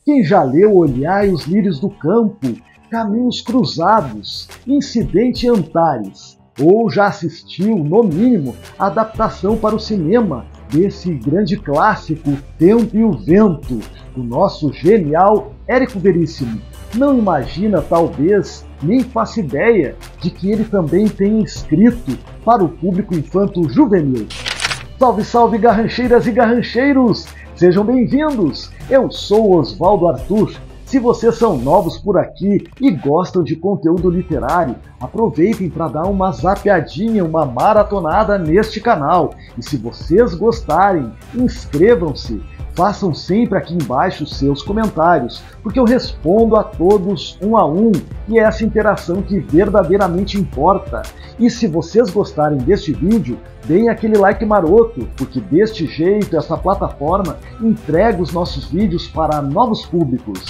Quem já leu Olhai os Lírios do Campo, Caminhos Cruzados, Incidente em Antares, ou já assistiu, no mínimo, a adaptação para o cinema desse grande clássico Tempo e o Vento, do nosso genial Érico Veríssimo, não imagina, talvez, nem faça ideia de que ele também tenha escrito para o público infanto-juvenil. Salve, salve, garrancheiras e garrancheiros! Sejam bem-vindos! Eu sou Oswaldo Arthur. Se vocês são novos por aqui e gostam de conteúdo literário, aproveitem para dar uma zapeadinha, uma maratonada neste canal. E se vocês gostarem, inscrevam-se. Façam sempre aqui embaixo os seus comentários, porque eu respondo a todos um a um e é essa interação que verdadeiramente importa. E se vocês gostarem deste vídeo, deem aquele like maroto, porque deste jeito essa plataforma entrega os nossos vídeos para novos públicos.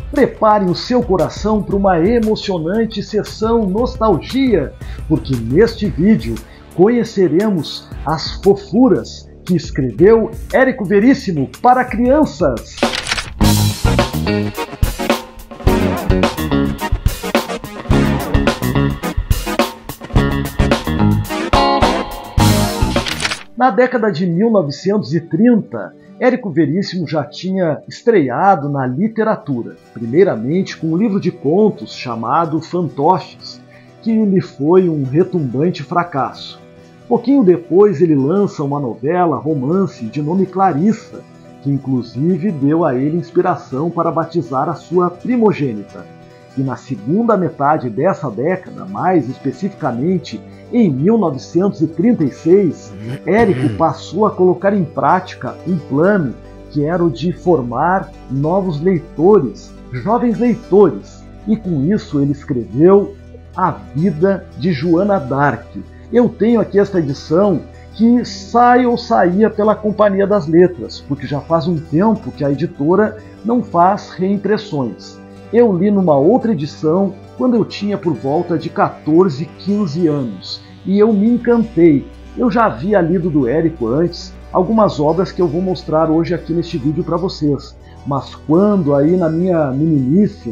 Preparem o seu coração para uma emocionante sessão nostalgia, porque neste vídeo conheceremos as fofuras que escreveu Érico Veríssimo para crianças. Na década de 1930, Érico Veríssimo já tinha estreado na literatura, primeiramente com um livro de contos chamado Fantoches, que lhe foi um retumbante fracasso. Pouquinho depois ele lança uma novela, romance, de nome Clarissa, que inclusive deu a ele inspiração para batizar a sua primogênita. E na segunda metade dessa década, mais especificamente em 1936, Érico passou a colocar em prática um plano que era o de formar novos leitores, jovens leitores, e com isso ele escreveu A Vida de Joana d'Arc. Eu tenho aqui esta edição que saía pela Companhia das Letras, porque já faz um tempo que a editora não faz reimpressões. Eu li numa outra edição quando eu tinha por volta de 14, 15 anos, e eu me encantei. Eu já havia lido do Érico antes algumas obras que eu vou mostrar hoje aqui neste vídeo para vocês, mas quando aí na minha meninice,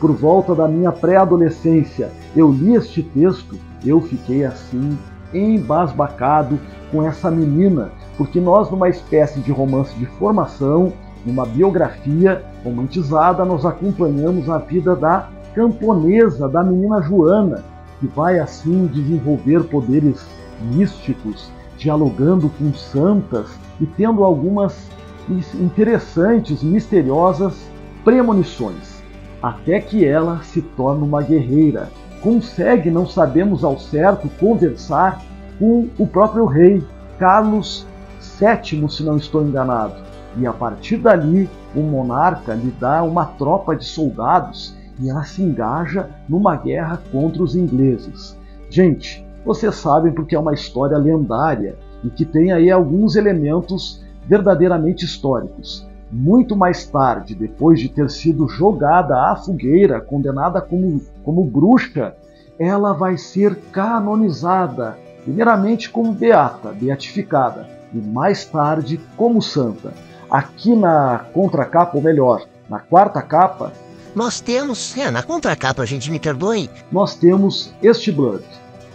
por volta da minha pré-adolescência, eu li este texto, eu fiquei assim, embasbacado com essa menina, porque nós, numa espécie de romance de formação, numa biografia romantizada, nós acompanhamos a vida da camponesa, da menina Joana, que vai assim desenvolver poderes místicos, dialogando com santas e tendo algumas interessantes, misteriosas premonições, até que ela se torna uma guerreira. Consegue, não sabemos ao certo, conversar com o próprio rei, Carlos VII, se não estou enganado. E a partir dali, o monarca lhe dá uma tropa de soldados e ela se engaja numa guerra contra os ingleses. Gente, vocês sabem porque é uma história lendária e que tem aí alguns elementos verdadeiramente históricos. Muito mais tarde, depois de ter sido jogada à fogueira, condenada como bruxa, ela vai ser canonizada, primeiramente como beata, beatificada, e mais tarde como santa. Aqui na contracapa, ou melhor, na quarta capa, nós temos, na contracapa, gente, me perdoe, nós temos este blurb.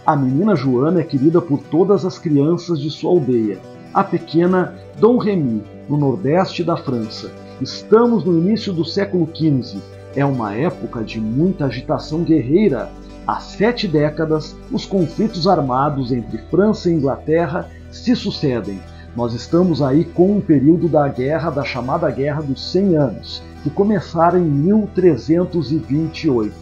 A menina Joana é querida por todas as crianças de sua aldeia, a pequena Dom Remy, no nordeste da França. Estamos no início do século XV. É uma época de muita agitação guerreira. Há 7 décadas, os conflitos armados entre França e Inglaterra se sucedem. Nós estamos aí com um período da chamada Guerra dos 100 Anos, que começaram em 1328.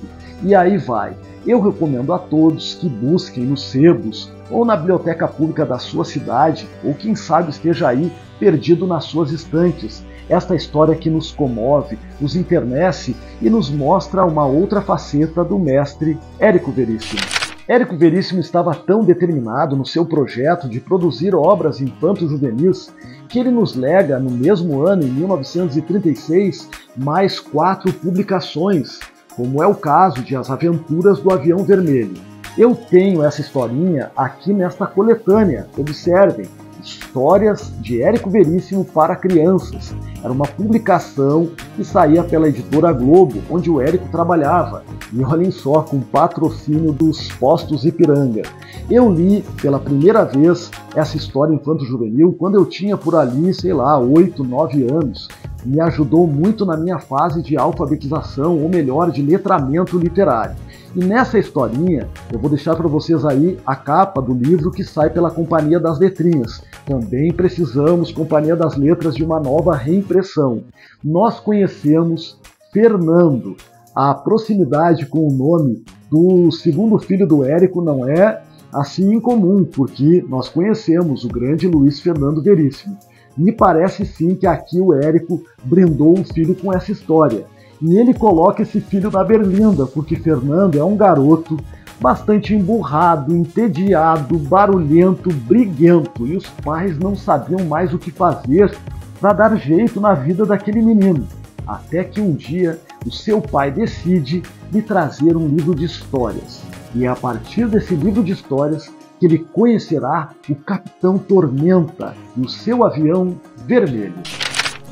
E aí vai. Eu recomendo a todos que busquem nos sebos ou na biblioteca pública da sua cidade, ou quem sabe esteja aí perdido nas suas estantes, esta história que nos comove, nos enternece e nos mostra uma outra faceta do mestre Érico Veríssimo. Érico Veríssimo estava tão determinado no seu projeto de produzir obras infanto-juvenis que ele nos lega, no mesmo ano, em 1936, mais 4 publicações, como é o caso de As Aventuras do Avião Vermelho. Eu tenho essa historinha aqui nesta coletânea, observem, Histórias de Érico Veríssimo para Crianças. Era uma publicação que saía pela editora Globo, onde o Érico trabalhava. E olhem só, com patrocínio dos Postos Ipiranga. Eu li pela primeira vez essa história infanto-juvenil quando eu tinha por ali, sei lá, 8, 9 anos. Me ajudou muito na minha fase de alfabetização, ou melhor, de letramento literário. E nessa historinha, eu vou deixar para vocês aí a capa do livro que sai pela Companhia das Letrinhas. Também precisamos, Companhia das Letras, de uma nova reimpressão. Nós conhecemos Fernando. A proximidade com o nome do segundo filho do Érico não é assim incomum, porque nós conhecemos o grande Luiz Fernando Veríssimo. Me parece sim que aqui o Érico brindou um filho com essa história. E ele coloca esse filho na berlinda, porque Fernando é um garoto bastante emburrado, entediado, barulhento, briguento, e os pais não sabiam mais o que fazer para dar jeito na vida daquele menino. Até que um dia o seu pai decide lhe trazer um livro de histórias. E é a partir desse livro de histórias que ele conhecerá o Capitão Tormenta e o seu avião vermelho.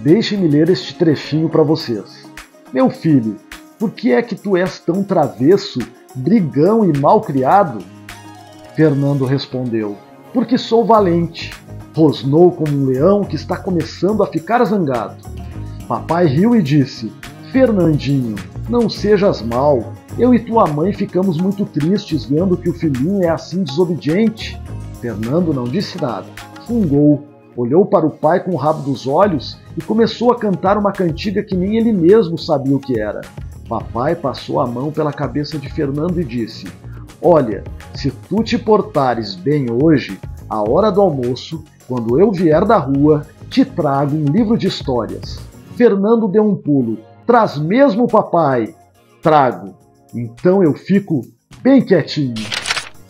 Deixe-me ler este trechinho para vocês. Meu filho, por que é que tu és tão travesso, brigão e mal-criado? Fernando respondeu, porque sou valente. Rosnou como um leão que está começando a ficar zangado. Papai riu e disse, Fernandinho, não sejas mal. Eu e tua mãe ficamos muito tristes vendo que o filhinho é assim desobediente. Fernando não disse nada. Fungou, olhou para o pai com o rabo dos olhos e começou a cantar uma cantiga que nem ele mesmo sabia o que era. Papai passou a mão pela cabeça de Fernando e disse, olha, se tu te portares bem hoje, à hora do almoço, quando eu vier da rua, te trago um livro de histórias. Fernando deu um pulo. Traz mesmo, papai? Trago. Então eu fico bem quietinho.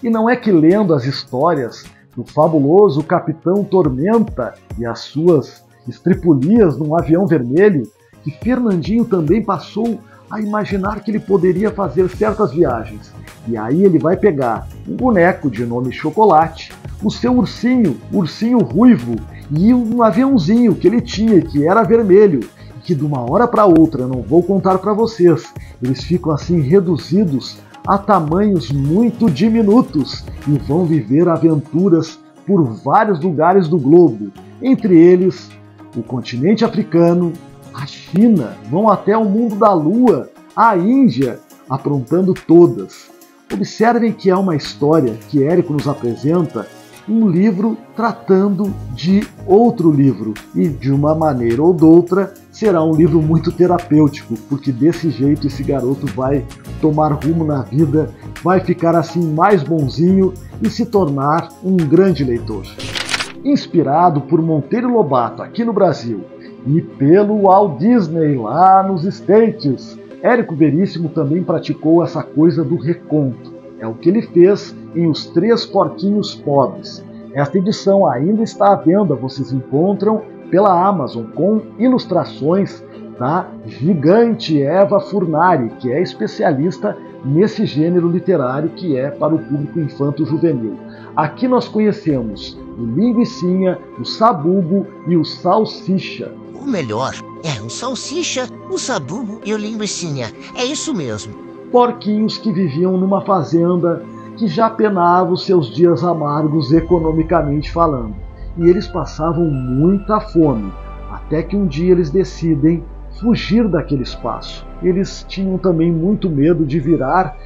E não é que lendo as histórias do fabuloso Capitão Tormenta e as suas estripulias num avião vermelho, que Fernandinho também passou a imaginar que ele poderia fazer certas viagens. E aí ele vai pegar um boneco de nome Chocolate, o seu ursinho ruivo e um aviãozinho que ele tinha, que era vermelho, que de uma hora para outra, não vou contar para vocês, eles ficam assim reduzidos a tamanhos muito diminutos e vão viver aventuras por vários lugares do globo, entre eles o continente africano, a China, vão até o mundo da Lua, a Índia, aprontando todas. Observem que é uma história que Érico nos apresenta, um livro tratando de outro livro, e de uma maneira ou de outra será um livro muito terapêutico, porque desse jeito esse garoto vai tomar rumo na vida, vai ficar assim mais bonzinho e se tornar um grande leitor. Inspirado por Monteiro Lobato aqui no Brasil e pelo Walt Disney lá nos States, Érico Veríssimo também praticou essa coisa do reconto. É o que ele fez em Os Três Porquinhos Pobres. Esta edição ainda está à venda, vocês encontram pela Amazon, com ilustrações da gigante Eva Furnari, que é especialista nesse gênero literário que é para o público infanto-juvenil. Aqui nós conhecemos o Linguicinha, o Sabugo e o Salsicha. O melhor é o Salsicha, o Sabugo e o Linguicinha. É isso mesmo. Porquinhos que viviam numa fazenda que já penava os seus dias amargos economicamente falando. E eles passavam muita fome, até que um dia eles decidem fugir daquele espaço. Eles tinham também muito medo de virar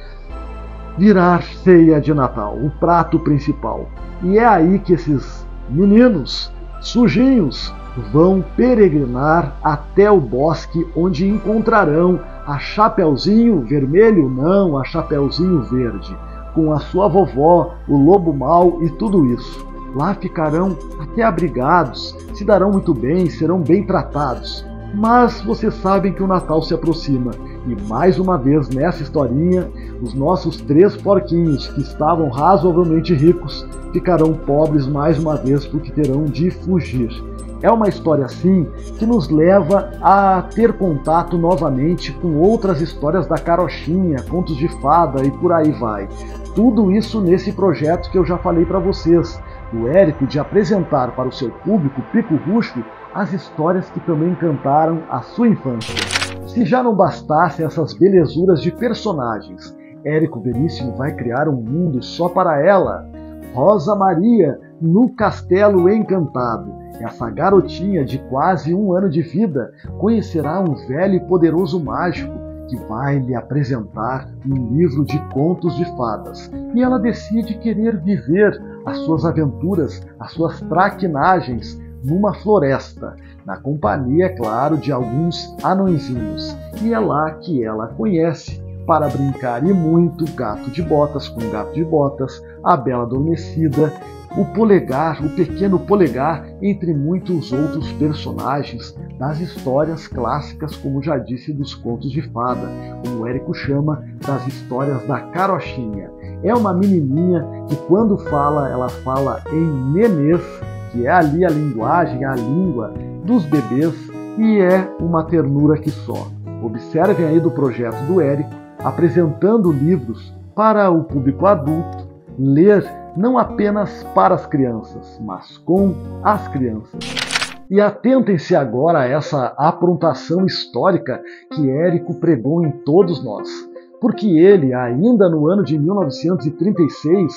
ceia de Natal, o prato principal. E é aí que esses meninos sujinhos vão peregrinar até o bosque, onde encontrarão a Chapeuzinho Vermelho, não, a Chapeuzinho Verde, com a sua vovó, o Lobo Mau e tudo isso. Lá ficarão até abrigados, se darão muito bem, serão bem tratados. Mas vocês sabem que o Natal se aproxima, e mais uma vez nessa historinha, os nossos três porquinhos, que estavam razoavelmente ricos, ficarão pobres mais uma vez porque terão de fugir. É uma história assim que nos leva a ter contato novamente com outras histórias da carochinha, contos de fada e por aí vai. Tudo isso nesse projeto que eu já falei para vocês, do Érico de apresentar para o seu público pico-ruxo as histórias que também encantaram a sua infância. Se já não bastassem essas belezuras de personagens, Érico Veríssimo vai criar um mundo só para ela. Rosa Maria, no Castelo Encantado. Essa garotinha de quase 1 ano de vida conhecerá um velho e poderoso mágico que vai lhe apresentar um livro de contos de fadas. E ela decide querer viver as suas aventuras, as suas traquinagens numa floresta, na companhia, é claro, de alguns anõezinhos. E é lá que ela conhece, para brincar e muito, Gato de Botas com Gato de Botas, a Bela Adormecida, o Polegar, o Pequeno Polegar, entre muitos outros personagens das histórias clássicas, como já disse, dos contos de fada, como o Érico chama, das histórias da carochinha. É uma menininha que quando fala, ela fala em nenês, que é ali a linguagem, a língua dos bebês, e é uma ternura que só. Observem aí do projeto do Érico, apresentando livros para o público adulto, ler não apenas para as crianças, mas com as crianças. E atentem-se agora a essa aprontação histórica que Érico pregou em todos nós, porque ele, ainda no ano de 1936,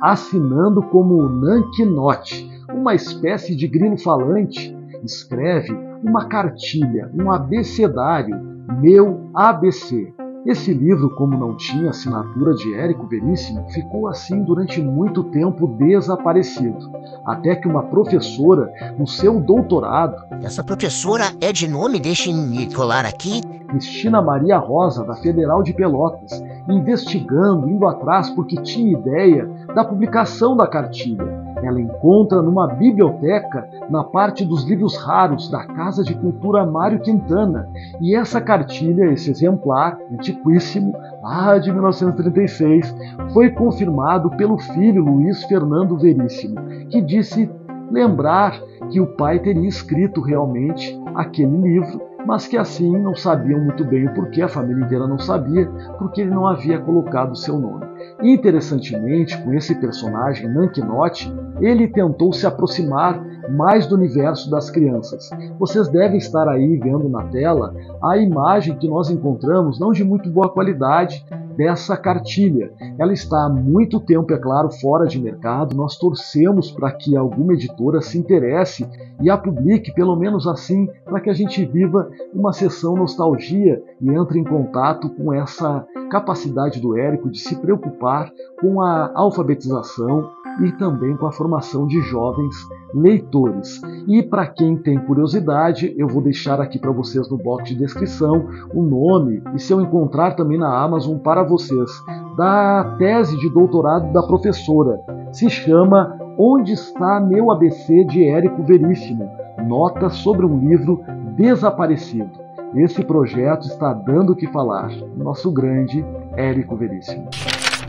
assinando como Nanquinote, uma espécie de grilo falante, escreve uma cartilha, um abecedário, Meu ABC. Esse livro, como não tinha assinatura de Érico Veríssimo, ficou assim durante muito tempo desaparecido, até que uma professora, no seu doutorado... Essa professora é de nome, deixem-me colar aqui. Cristina Maria Rosa, da Federal de Pelotas, investigando, indo atrás porque tinha ideia da publicação da cartilha. Ela encontra numa biblioteca, na parte dos livros raros da Casa de Cultura Mário Quintana. E essa cartilha, esse exemplar antiquíssimo, lá de 1936, foi confirmado pelo filho Luiz Fernando Veríssimo, que disse lembrar que o pai teria escrito realmente aquele livro, mas que assim não sabiam muito bem o porquê, a família inteira não sabia, porque ele não havia colocado o seu nome. Interessantemente, com esse personagem, Nanquinote, ele tentou se aproximar mais do universo das crianças. Vocês devem estar aí vendo na tela a imagem que nós encontramos, não de muito boa qualidade, dessa cartilha. Ela está há muito tempo, é claro, fora de mercado. Nós torcemos para que alguma editora se interesse e a publique, pelo menos assim, para que a gente viva uma sessão nostalgia e entre em contato com essa capacidade do Érico de se preocupar com a alfabetização e também com a formação de jovens leitores. E para quem tem curiosidade, eu vou deixar aqui para vocês no box de descrição o nome, e se eu encontrar também na Amazon para vocês, da tese de doutorado da professora. Se chama Onde está meu ABC de Érico Veríssimo? Notas sobre um livro desaparecido. Esse projeto está dando o que falar. Nosso grande Érico Veríssimo.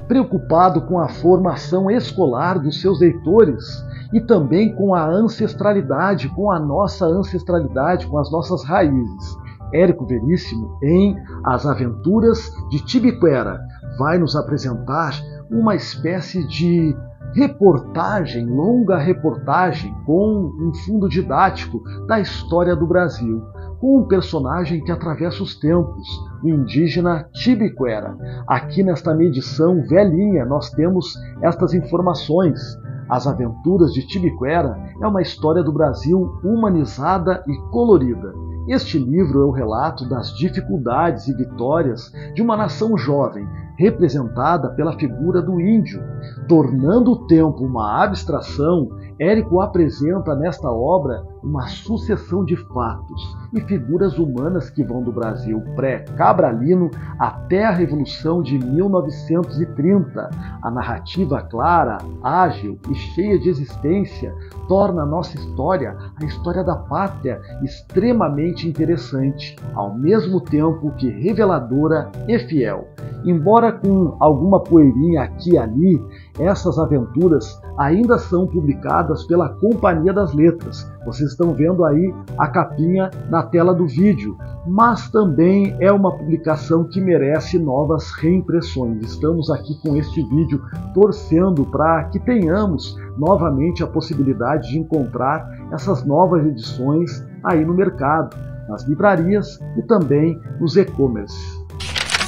Preocupado com a formação escolar dos seus leitores e também com a ancestralidade, com a nossa ancestralidade, com as nossas raízes. Érico Veríssimo, em As Aventuras de Tibiquera, vai nos apresentar uma espécie de reportagem, longa reportagem com um fundo didático da história do Brasil, com um personagem que atravessa os tempos, o indígena Tibiquera. Aqui nesta medição velhinha nós temos estas informações. As Aventuras de Tibiquera é uma história do Brasil humanizada e colorida. Este livro é o relato das dificuldades e vitórias de uma nação jovem, representada pela figura do índio. Tornando o tempo uma abstração, Érico apresenta nesta obra uma sucessão de fatos e figuras humanas que vão do Brasil pré-cabralino até a Revolução de 1930. A narrativa clara, ágil e cheia de existência torna a nossa história, a história da pátria, extremamente interessante, ao mesmo tempo que reveladora e fiel. Embora com alguma poeirinha aqui e ali, Essas aventuras ainda são publicadas pela Companhia das Letras. Vocês estão vendo aí a capinha na tela do vídeo, mas também é uma publicação que merece novas reimpressões. Estamos aqui com este vídeo torcendo para que tenhamos novamente a possibilidade de encontrar essas novas edições aí no mercado, nas livrarias e também nos e-commerce.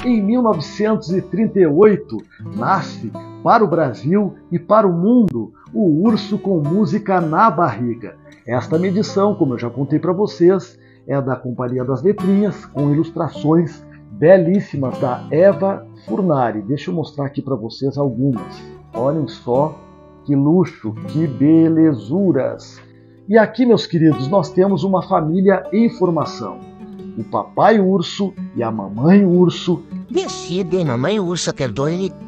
Em 1938, nasce para o Brasil e para o mundo o Urso com Música na Barriga. Esta medição, como eu já contei para vocês, é da Companhia das Letrinhas, com ilustrações belíssimas da Eva Furnari. Deixa eu mostrar aqui para vocês algumas. Olhem só que luxo, que belezuras! E aqui, meus queridos, nós temos uma família em formação. O papai urso e a mamãe urso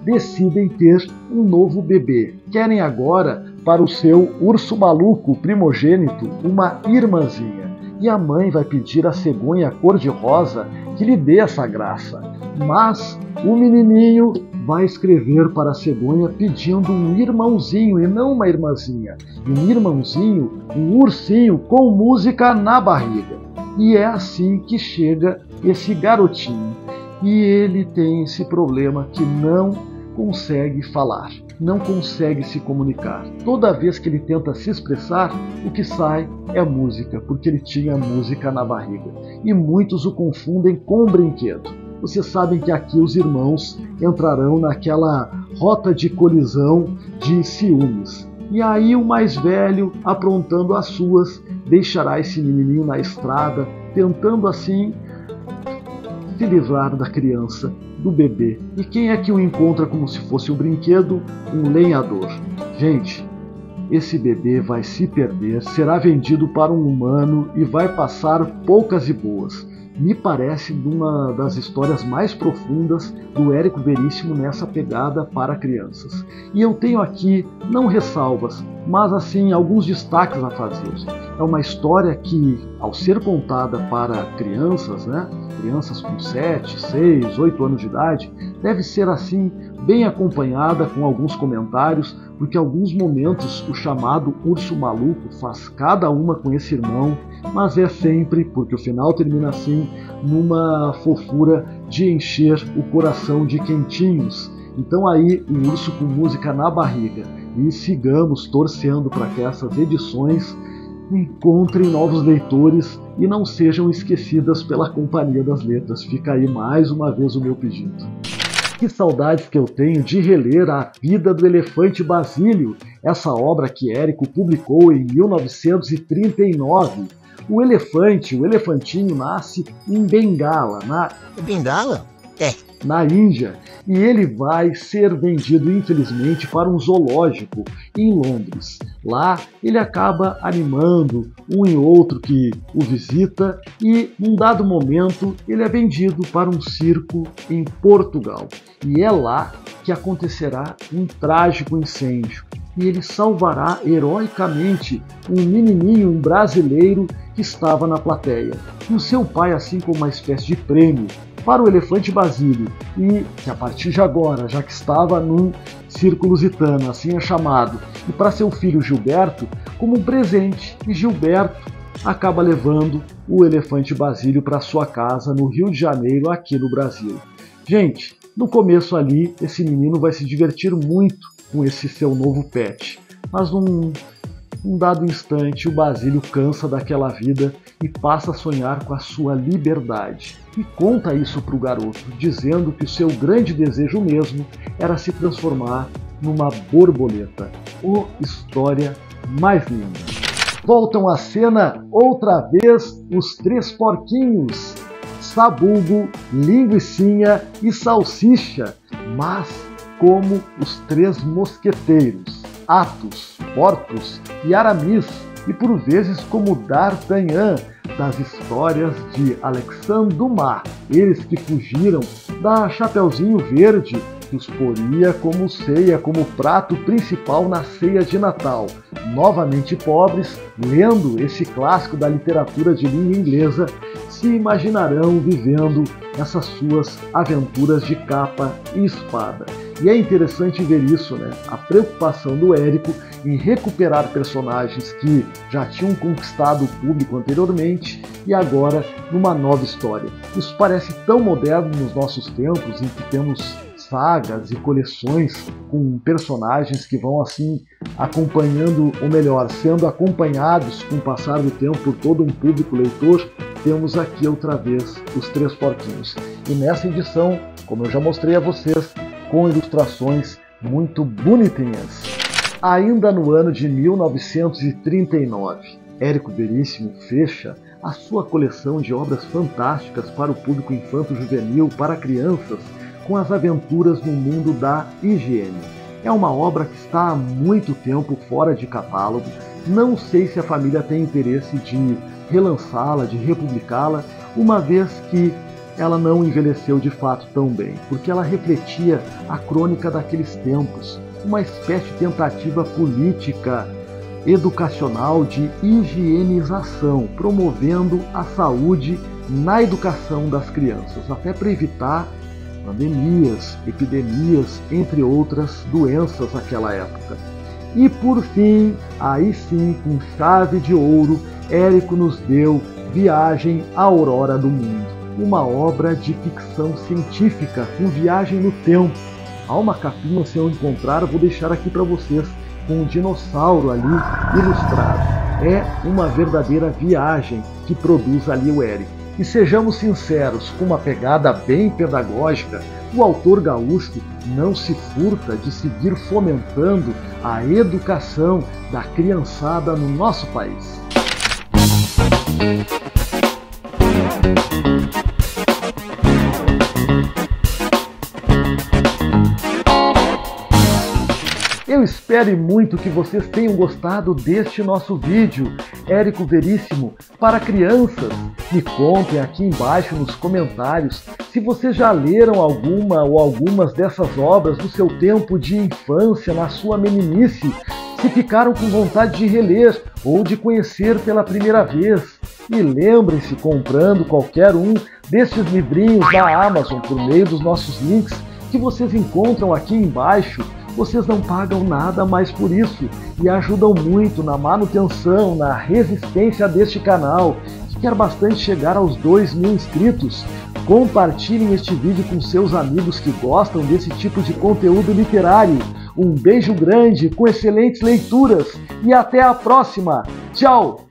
decidem ter um novo bebê. Querem agora, para o seu urso maluco primogênito, uma irmãzinha. E a mãe vai pedir à cegonha cor-de-rosa que lhe dê essa graça. Mas o menininho vai escrever para a cegonha pedindo um irmãozinho e não uma irmãzinha. Um irmãozinho, um ursinho com música na barriga. E é assim que chega esse garotinho. E ele tem esse problema que não consegue falar, não consegue se comunicar. Toda vez que ele tenta se expressar, o que sai é música, porque ele tinha música na barriga. E muitos o confundem com um brinquedo. Vocês sabem que aqui os irmãos entrarão naquela rota de colisão de ciúmes. E aí o mais velho, aprontando as suas, deixará esse menininho na estrada, tentando assim se livrar da criança, do bebê. E quem é que o encontra como se fosse um brinquedo? Um lenhador. Gente, esse bebê vai se perder, será vendido para um humano e vai passar poucas e boas. Me parece uma das histórias mais profundas do Érico Veríssimo nessa pegada para crianças. E eu tenho aqui, não ressalvas, mas assim alguns destaques a fazer. É uma história que, ao ser contada para crianças, crianças com 7, 6, 8 anos de idade, deve ser assim bem acompanhada com alguns comentários, porque em alguns momentos o chamado urso maluco faz cada uma com esse irmão, mas é sempre, porque o final termina assim, numa fofura de encher o coração de quentinhos. Então aí, o Urso com Música na Barriga. E sigamos torcendo para que essas edições encontrem novos leitores e não sejam esquecidas pela Companhia das Letras. Fica aí mais uma vez o meu pedido. Que saudades que eu tenho de reler A Vida do Elefante Basílio, essa obra que Érico publicou em 1939. O elefantinho nasce em Bengala, Bengala? na Índia, e ele vai ser vendido, infelizmente, para um zoológico em Londres. Lá ele acaba animando um e outro que o visita e, num dado momento, ele é vendido para um circo em Portugal. E é lá que acontecerá um trágico incêndio. E ele salvará heroicamente um menininho, um brasileiro que estava na plateia. E o seu pai, assim como uma espécie de prêmio para o elefante Basílio, e que a partir de agora, já que estava num circo lusitano, assim é chamado, e para seu filho Gilberto, como um presente, e Gilberto acaba levando o elefante Basílio para sua casa no Rio de Janeiro, aqui no Brasil. Gente, no começo ali, esse menino vai se divertir muito com esse seu novo pet, mas num dado instante o Basílio cansa daquela vida e passa a sonhar com a sua liberdade. E conta isso para o garoto, dizendo que o seu grande desejo mesmo era se transformar numa borboleta. Oh, história mais linda! Voltam à cena outra vez os três porquinhos, Sabugo, Linguicinha e Salsicha, mas como os três mosqueteiros, Athos, Porthos e Aramis, e por vezes como D'Artagnan das histórias de Alexandre Dumas, eles que fugiram da Chapeuzinho Verde, que os poria como ceia, como prato principal na ceia de Natal. Novamente pobres, lendo esse clássico da literatura de língua inglesa, se imaginarão vivendo essas suas aventuras de capa e espada. E é interessante ver isso, né? A preocupação do Érico em recuperar personagens que já tinham conquistado o público anteriormente e agora numa nova história. Isso parece tão moderno nos nossos tempos, em que temos sagas e coleções com personagens que vão assim acompanhando, ou melhor, sendo acompanhados com o passar do tempo por todo um público leitor. Temos aqui outra vez os Três Porquinhos. E nessa edição, como eu já mostrei a vocês, com ilustrações muito bonitinhas. Ainda no ano de 1939, Érico Veríssimo fecha a sua coleção de obras fantásticas para o público infanto-juvenil, para crianças, com as aventuras no mundo da higiene. É uma obra que está há muito tempo fora de catálogo. Não sei se a família tem interesse de relançá-la, de republicá-la, uma vez que ela não envelheceu de fato tão bem, porque ela refletia a crônica daqueles tempos, uma espécie de tentativa política, educacional de higienização, promovendo a saúde na educação das crianças, até para evitar pandemias, epidemias, entre outras doenças naquela época. E por fim, aí sim, com chave de ouro, Érico nos deu Viagem à Aurora do Mundo, uma obra de ficção científica com viagem no tempo. Há uma capinha, se eu encontrar, eu vou deixar aqui para vocês, com um dinossauro ali ilustrado. É uma verdadeira viagem que produz ali o Érico. E sejamos sinceros, com uma pegada bem pedagógica, o autor gaúcho não se furta de seguir fomentando a educação da criançada no nosso país. Eu espero muito que vocês tenham gostado deste nosso vídeo, Érico Veríssimo, para crianças. Me contem aqui embaixo nos comentários se vocês já leram alguma ou algumas dessas obras no seu tempo de infância, na sua meninice, se ficaram com vontade de reler ou de conhecer pela primeira vez. E lembrem-se, comprando qualquer um destes livrinhos da Amazon por meio dos nossos links que vocês encontram aqui embaixo, vocês não pagam nada mais por isso e ajudam muito na manutenção, na resistência deste canal, que quer bastante chegar aos 2.000 inscritos. Compartilhem este vídeo com seus amigos que gostam desse tipo de conteúdo literário. Um beijo grande, com excelentes leituras e até a próxima. Tchau!